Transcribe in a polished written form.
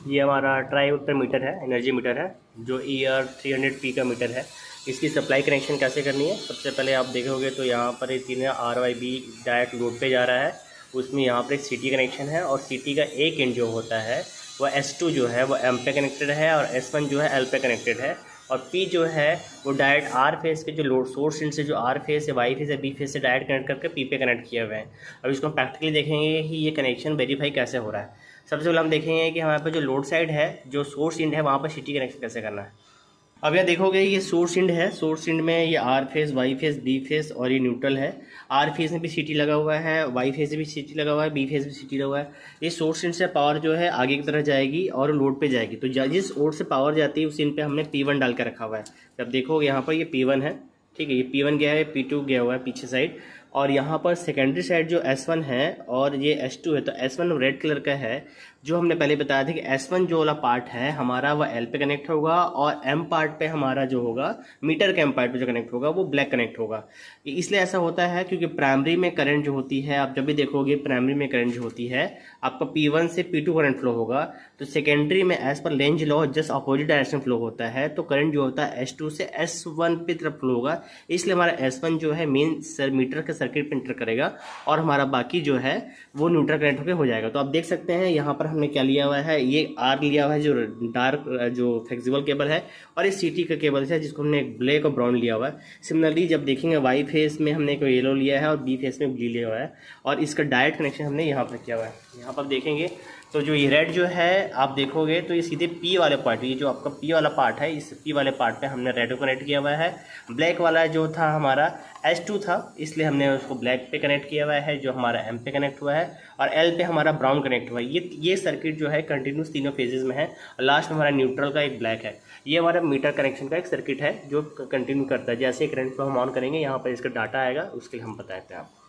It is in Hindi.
ये हमारा ट्राई वेक्टर मीटर है, एनर्जी मीटर है, जो ER300P का मीटर है। इसकी सप्लाई कनेक्शन कैसे करनी है, सबसे पहले आप देखोगे तो यहाँ पर एक 3 RYB डायरेक्ट लोड पे जा रहा है। उसमें यहाँ पर एक CT कनेक्शन है और CT का एक एंड जो होता है वह S2 जो है वो M पे कनेक्टेड है और S1 जो है L पे कनेक्टेड है। और P जो है वो डायरेक्ट आर फेज़ के जो लोड सोर्स इंड से जो आर फेज़ या वाई फेज़ या बी फेज़ से डायरेक्ट कनेक्ट करके P पे कनेक्ट किए हुए हैं। अब इसको हम प्रैक्टिकली देखेंगे कि ये कनेक्शन वेरीफाई कैसे हो रहा है। सबसे पहले हम देखेंगे कि हमारे पास जो लोड साइड है, जो सोर्स इंड है, वहाँ पर CT कनेक्शन कैसे करना है। अब यह देखोगे ये सोर्स इंड है, सोर्स इंड में ये R phase, Y phase, B phase और ये न्यूट्रल है। आर फेज़ में भी CT लगा हुआ है, वाई फेज़ में भी CT लगा हुआ है, बी फेज़ में CT लगा हुआ है। ये सोर्स इंड से पावर जो है आगे की तरफ जाएगी और लोड पे जाएगी। तो जिस ओर से पावर जाती है उस इंड पे हमने P1 डाल के रखा हुआ है। जब देखोगे यहाँ पर ये P1 है, ठीक है, ये P1 गया है, P2 गया हुआ है पीछे साइड, और यहाँ पर सेकेंडरी साइड जो S1 है और ये S2 है। तो S1 रेड कलर का है, जो हमने पहले बताया था कि S1 जो वाला पार्ट है हमारा वह L पे कनेक्ट होगा और M पार्ट पे हमारा जो होगा, मीटर के M पार्ट पे जो कनेक्ट होगा वो ब्लैक कनेक्ट होगा। इसलिए ऐसा होता है क्योंकि प्राइमरी में करंट जो होती है, आप जब भी देखोगे प्राइमरी में करंट जो होती है आपका P1 से P2 करंट फ्लो होगा, तो सेकेंडरी में as per Lenz law just opposite direction flow होता है। तो करंट जो होता है S2 से S1 पे तरफ फ्लो होगा। इसलिए हमारा S1 जो है मेन मीटर के सर्किट पे इंटर करेगा और हमारा बाकी जो है वो न्यूट्रल करंट होकर हो जाएगा। तो आप देख सकते हैं यहाँ पर हमने क्या लिया हुआ है, ये आर लिया हुआ है जो डार्क जो फ्लेक्सिबल केबल है, और ये CT का केबल है जिसको हमने एक ब्लैक और ब्राउन लिया हुआ है। सिमिलरली जब देखेंगे वाई फेस में हमने एक येलो लिया है और बी फेस में ब्लू लिया हुआ है, और इसका डायरेक्ट कनेक्शन हमने यहाँ पर किया हुआ है। यहाँ पर देखेंगे तो जो ये रेड जो है आप देखोगे तो ये सीधे P वाले पार्ट, ये जो आपका P वाला पार्ट है, इस P वाले पार्ट पे हमने रेड को कनेक्ट किया हुआ है। ब्लैक वाला जो था हमारा S2 था, इसलिए हमने उसको ब्लैक पे कनेक्ट किया हुआ है, जो हमारा M पे कनेक्ट हुआ है, और L पे हमारा ब्राउन कनेक्ट हुआ है। ये सर्किट जो है कंटिन्यूस तीनों फेजेस में है, और लास्ट में हमारा न्यूट्रल का एक ब्लैक है। ये हमारा मीटर कनेक्शन का एक सर्किट है जो कंटिन्यू करता है। जैसे करंट फ्लो हम ऑन करेंगे, यहाँ पर इसका डाटा आएगा, उसके लिए हम बताते हैं आपको।